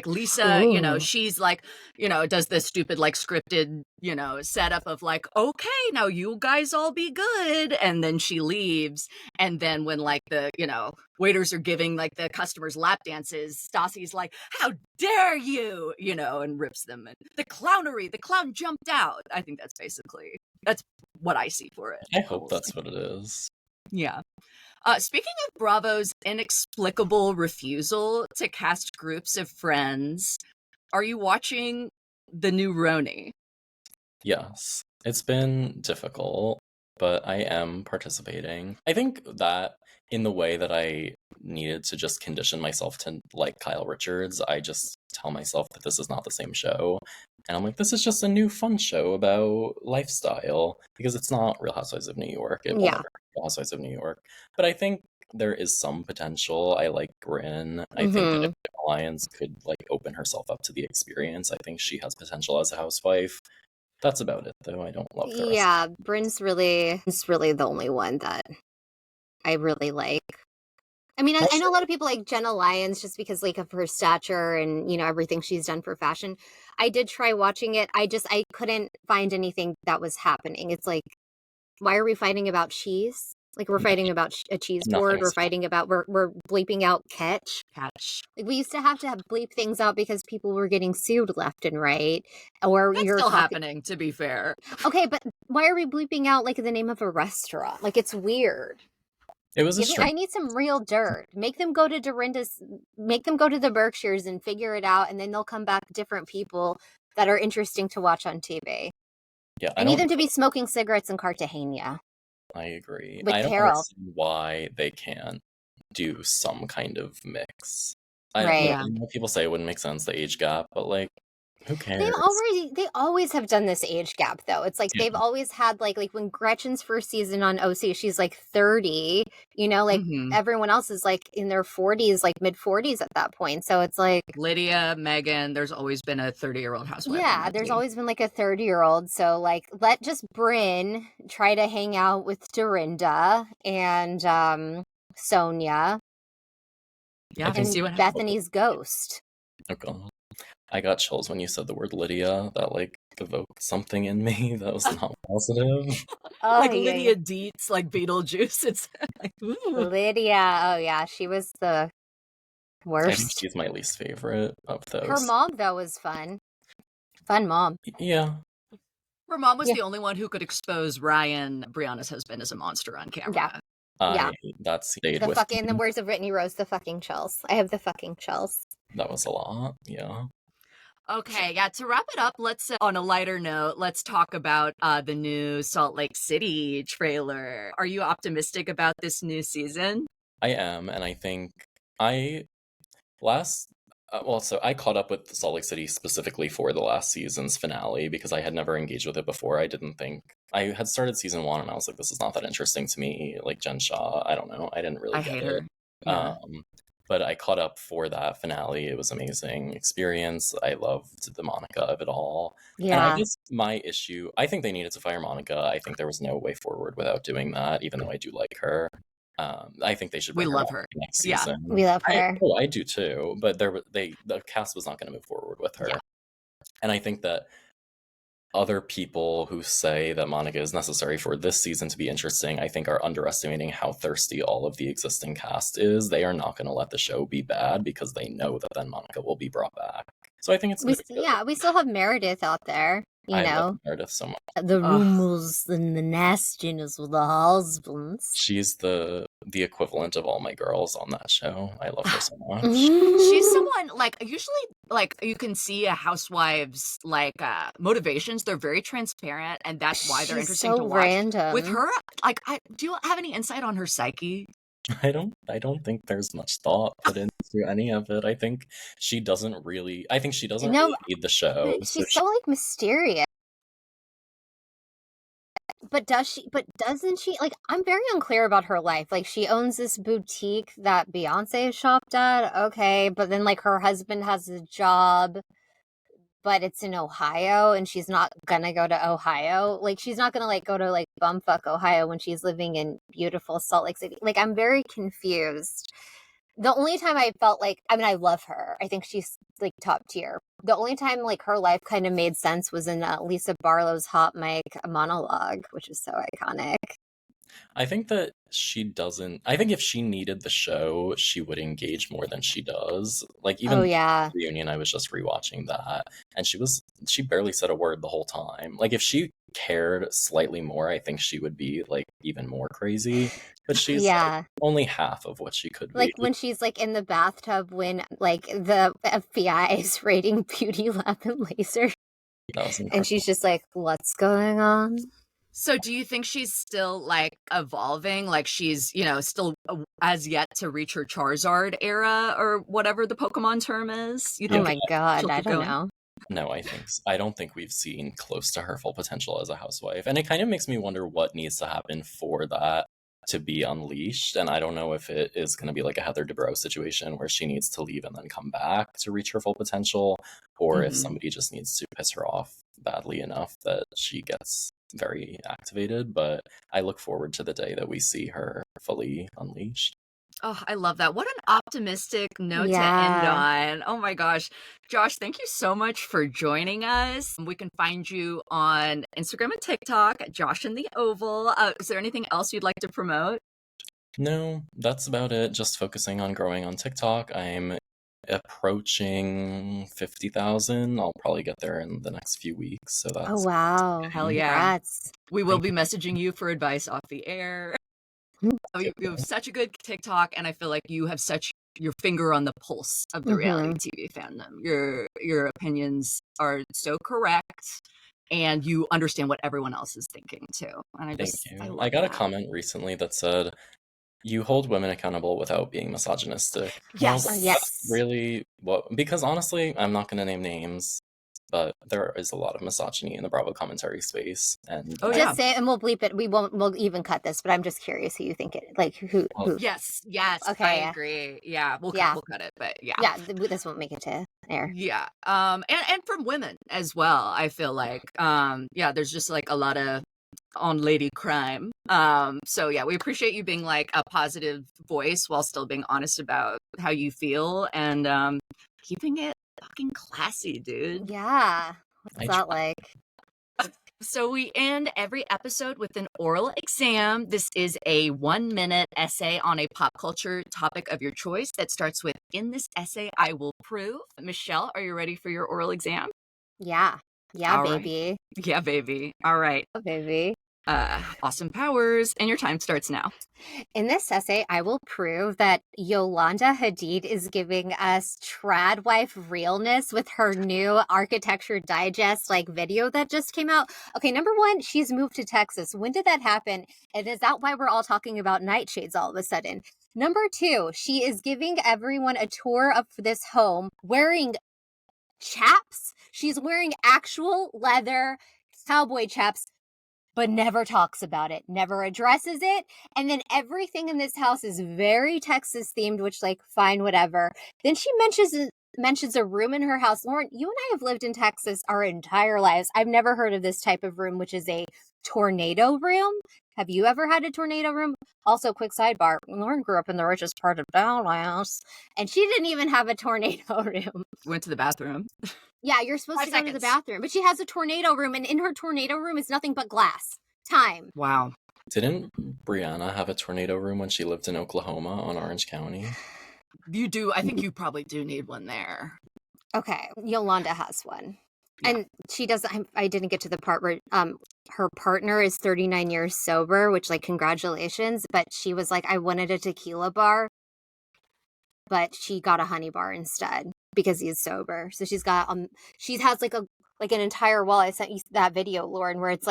Lisa, you know, she's like, you know, does this stupid like scripted, you know, setup of like, okay, now you guys all be good, and then she leaves, and then when like the, you know, waiters are giving like the customers lap dances, Stassi's like, how dare you, you know, and rips them, and the clown jumped out. I think that's what I see for it. I hope that's what it is. Yeah. Speaking of Bravo's inexplicable refusal to cast groups of friends, are you watching the new Roni? Yes, it's been difficult, but I am participating. I think that in the way that I needed to just condition myself to like Kyle Richards, I just tell myself that this is not the same show. And I'm like, this is just a new fun show about lifestyle because it's not Real Housewives of New York. It will Yeah. never be Real Housewives of New York. But I think there is some potential. I like Brynn. I think that if Alliance could like open herself up to the experience, I think she has potential as a housewife. That's about it, though. I don't love the rest. Yeah, Bryn's really the only one that I really like. I mean, I know a lot of people like Jenna Lyons just because like of her stature and everything she's done for fashion. I did try watching it. I couldn't find anything that was happening. It's like, why are we fighting about cheese? Like we're fighting about a cheese board. We're fighting about we're bleeping out catch. Like we used to have bleep things out because people were getting sued left and right. Or That's still happening, to be fair. Okay, but why are we bleeping out like the name of a restaurant? Like it's weird. It was I need some real dirt. Make them go to Dorinda's, make them go to the Berkshires and figure it out, and then they'll come back different people that are interesting to watch on TV. Yeah, I need them to be smoking cigarettes in Cartagena. I agree. With I don't Carol. understand why they can't do some kind of mix. Right. I know people say it wouldn't make sense, the age gap, but like, who cares? They always have done this age gap though. It's like they've always had like when Gretchen's first season on OC, she's like 30, everyone else is like in their 40s, like mid 40s at that point. So it's like Lydia, Megan, there's always been a 30-year-old housewife. Yeah, there's always been like a 30-year-old. So like let just Brynn try to hang out with Dorinda and Sonia. Yeah, and see what Bethany's ghost. Oh god. I got chills when you said the word Lydia. That like evoked something in me that was not positive. Like Lydia Dietz, like Beetlejuice. It's like, ooh. Lydia. Oh yeah, she was the worst. I think she's my least favorite of those. Her mom though was fun. Fun mom. Yeah. Her mom was the only one who could expose Ryan, Brianna's husband, as a monster on camera. That stayed the with fucking, me. in the words of Whitney Rose, the fucking chills. I have the fucking chills. That was a lot. Yeah. Okay, to wrap it up, let's, on a lighter note, let's talk about the new Salt Lake City trailer. Are you optimistic about this new season? I am, and I think I caught up with Salt Lake City specifically for the last season's finale because I had never engaged with it before. I had started season 1 and I was like, this is not that interesting to me. Like Jen Shaw, I don't know. I didn't really get hate it. her. Yeah. But I caught up for that finale. It was an amazing experience. I loved the Monica of it all. Yeah. And I guess my issue, I think they needed to fire Monica. I think there was no way forward without doing that, even though I do like her. I think they should. We love her next season. We love her. I do too. But the cast was not going to move forward with her. Yeah. And I think that other people who say that Monica is necessary for this season to be interesting, I think are underestimating how thirsty all of the existing cast is. They are not going to let the show be bad because they know that then Monica will be brought back. So I think it's we still have Meredith out there. I love Meredith so much. The rumors and the nastiness with the husbands. She's the equivalent of all my girls on that show. I love her so much. She's someone like usually like you can see a housewife's like motivations. They're very transparent, and that's why they're interesting to watch. Random. With her, like, do you have any insight on her psyche? I don't think there's much thought put into any of it. I think she doesn't really need the show. She's so like mysterious. But doesn't she, like, I'm very unclear about her life. Like, she owns this boutique that Beyonce shopped at. Okay, but then like her husband has a job, but it's in Ohio, and she's not gonna go to Ohio. Like, she's not gonna like go to like bumfuck Ohio when she's living in beautiful Salt Lake City. Like, I'm very confused. The only time I felt like, I mean, I love her. I think she's like top tier. The only time like her life kind of made sense was in Lisa Barlow's hot mic monologue, which is so iconic. I think that I think if she needed the show, she would engage more than she does. Like, even Reunion, I was just rewatching that, and she barely said a word the whole time. Like, if she cared slightly more, I think she would be like even more crazy. But she's like, only half of what she could be. Like when she's like in the bathtub when like the FBI is raiding Beauty Lab and Laser. That was and she's just like, what's going on? So do you think she's still like evolving? Like she's, still as yet to reach her Charizard era or whatever the Pokemon term is? You think oh my God, I don't going? know. No, I don't think we've seen close to her full potential as a housewife. And it kind of makes me wonder what needs to happen for that to be unleashed. And I don't know if it is going to be like a Heather Dubrow situation where she needs to leave and then come back to reach her full potential, or if somebody just needs to piss her off badly enough that she gets very activated. But I look forward to the day that we see her fully unleashed. Oh, I love that. What an optimistic note to end on. Oh my gosh. Josh, thank you so much for joining us. We can find you on Instagram and TikTok at Josh in the Oval. Is there anything else you'd like to promote? No, that's about it. Just focusing on growing on TikTok. I'm approaching 50,000. I'll probably get there in the next few weeks. So that's wow. Hell yeah. Congrats. We will be messaging you for advice off the air. You have such a good TikTok, and I feel like you have such your finger on the pulse of the reality TV fandom. Your opinions are so correct, and you understand what everyone else is thinking too. And Thank you. I got a comment recently that said, "You hold women accountable without being misogynistic." Yes, yes. Really, what? Because honestly, I'm not going to name names, but there is a lot of misogyny in the Bravo commentary space, and just say it, and we'll bleep it. We'll even cut this, but I'm just curious who you think it like who. Yes. Okay, I agree. Yeah, we'll cut it, but yeah, this won't make it to air. Yeah, and from women as well. I feel like there's just like a lot of on lady crime. So yeah, we appreciate you being like a positive voice while still being honest about how you feel and keeping it fucking classy, dude. Yeah. What's that like? So we end every episode with an oral exam. This is a 1-minute essay on a pop culture topic of your choice that starts with, "In this essay, I will prove." Michelle, are you ready for your oral exam? Yeah. Yeah, all baby. Right. Yeah, baby. All right. Oh, baby. Austin Powers, and your time starts now. In this essay, I will prove that Yolanda Hadid is giving us trad wife realness with her new Architecture Digest video that just came out. Okay, number one, she's moved to Texas. When did that happen? And is that why we're all talking about nightshades all of a sudden? Number two, she is giving everyone a tour of this home wearing chaps. She's wearing actual leather cowboy chaps, but never talks about it, never addresses it. And then everything in this house is very Texas themed, which fine, whatever. Then she mentions a room in her house. Lauren, you and I have lived in Texas our entire lives. I've never heard of this type of room, which is a tornado room. Have you ever had a tornado room? Also, quick sidebar, Lauren grew up in the richest part of Dallas, and she didn't even have a tornado room. Went to the bathroom. Yeah, you're supposed to go to the bathroom. But she has a tornado room, and in her tornado room is nothing but glass. Time. Wow. Didn't Brianna have a tornado room when she lived in Oklahoma on Orange County? You do. I think you probably do need one there. Okay. Yolanda has one. Yeah. And she doesn't, I didn't get to the part where her partner is 39 years sober, which congratulations. But she was like, I wanted a tequila bar, but she got a honey bar instead because he's sober. So she's got, she has an entire wall. I sent you that video, Lauren, where it's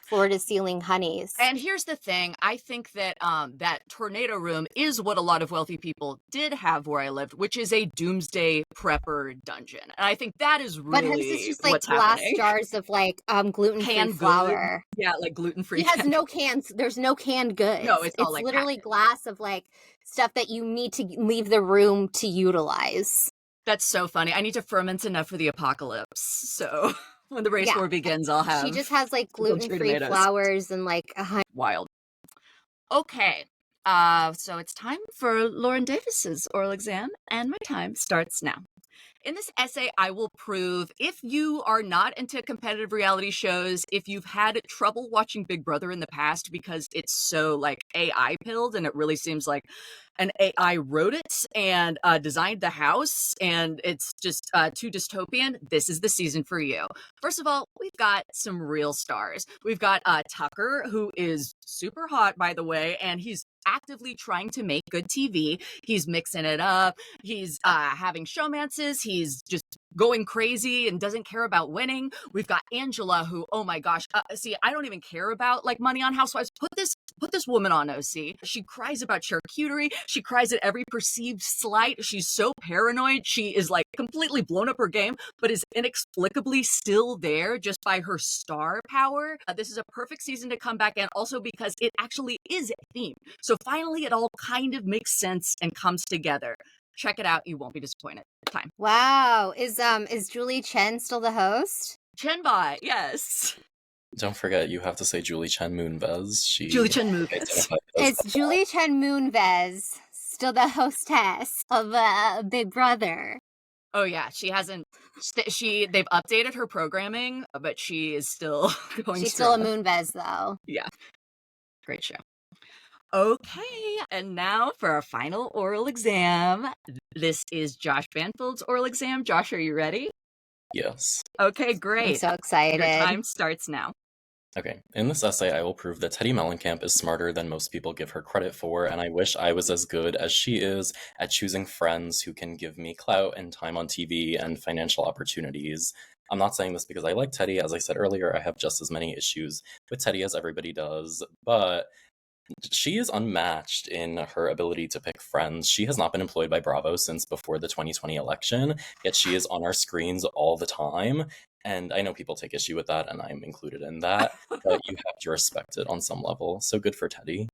floor to ceiling honeys. And here's the thing. I think that that tornado room is what a lot of wealthy people did have where I lived, which is a doomsday prepper dungeon. And I think that is really But hers is just what's glass happening. Jars of gluten-free flour. Yeah, gluten-free. He has no cans. There's no canned goods. No, it's all literally packaged. Glass of stuff that you need to leave the room to utilize. That's so funny. I need to ferment enough for the apocalypse. So when the race war begins, I'll have. She just has gluten-free flours and wild. Okay, so it's time for Lauren Davis's oral exam, and my time starts now. In this essay, I will prove if you are not into competitive reality shows, if you've had trouble watching Big Brother in the past because it's so like AI pilled and it really seems like an AI wrote it and designed the house and it's just too dystopian, this is the season for you. First of all, we've got some real stars. We've got Tucker, who is super hot, by the way, and he's actively trying to make good TV. He's mixing it up. He's having showmances. He's just going crazy and doesn't care about winning. We've got Angela, who, oh my gosh, see, I don't even care about like money on Housewives. Put this woman on OC. She cries about charcuterie. She cries at every perceived slight. She's so paranoid. She is like completely blown up her game, but is inexplicably still there just by her star power. This is a perfect season to come back, and also because it actually is themed. So finally, it all kind of makes sense and comes together. Check it out. You won't be disappointed. Time. Wow. Is Julie Chen still the host? Chenbai, yes. Don't forget, you have to say Julie Chen Moonves. Julie Chen Moonves. It's Julie Chen Moonves, still the hostess of Big Brother. Oh yeah, she hasn't. They've updated her programming, but she is still going. She's strong. still a Moonves though. Yeah, great show. Okay, and now for our final oral exam. This is Josh Banfield's oral exam. Josh, are you ready? Yes. Okay, great. I'm so excited. Your time starts now. Okay, in this essay, I will prove that Teddi Mellencamp is smarter than most people give her credit for, and I wish I was as good as she is at choosing friends who can give me clout and time on TV and financial opportunities. I'm not saying this because I like Teddi. As I said earlier, I have just as many issues with Teddi as everybody does, but she is unmatched in her ability to pick friends. She has not been employed by Bravo since before the 2020 election, yet she is on our screens all the time. And I know people take issue with that, and I'm included in that, but you have to respect it on some level. So good for Teddi.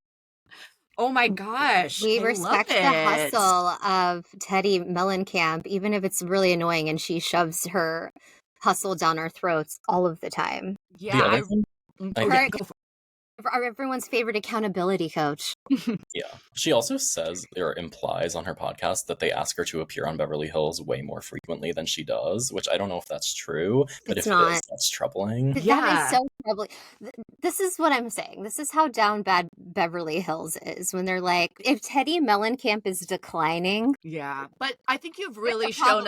Oh my gosh. We I respect love the it. hustle of Teddi Mellencamp, even if it's really annoying and she shoves her hustle down our throats all of the time. Yeah, Everyone's favorite accountability coach. Yeah. She also says or implies on her podcast that they ask her to appear on Beverly Hills way more frequently than she does, which I don't know if that's true, but It's if not. it is, that's troubling. That Yeah. is so troubling. This is what I'm saying. This is how down bad Beverly Hills is when they're like, if Teddi Mellencamp is declining. Yeah, but I think you've really Where's the problem,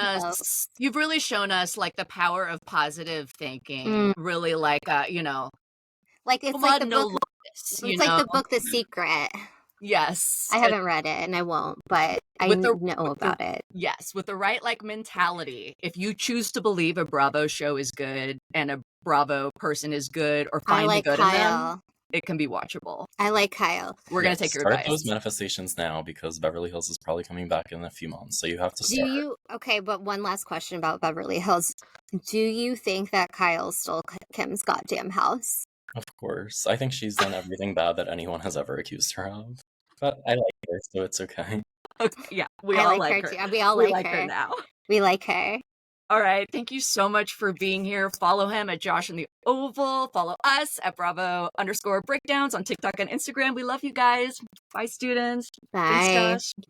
shown us like the power of positive thinking. Really like Like it's blood, like the no book. loss, It's like the book The Secret. Yes. I haven't read it and I won't, but I know about it. Yes, with the right like mentality. If you choose to believe a Bravo show is good and a Bravo person is good or find the good in them, it can be watchable. I like Kyle. We're gonna take your advice. Start those manifestations now because Beverly Hills is probably coming back in a few months, so you have to start. Okay, but one last question about Beverly Hills. Do you think that Kyle stole Kim's goddamn house? Of course. I think she's done everything bad that anyone has ever accused her of. But I like her, so it's okay. Yeah, we all like her. Too. We all like her now. We like her. All right. Thank you so much for being here. Follow him at Josh in the Oval. Follow us at Bravo_breakdowns on TikTok and Instagram. We love you guys. Bye, students. Bye. Thanks, Josh.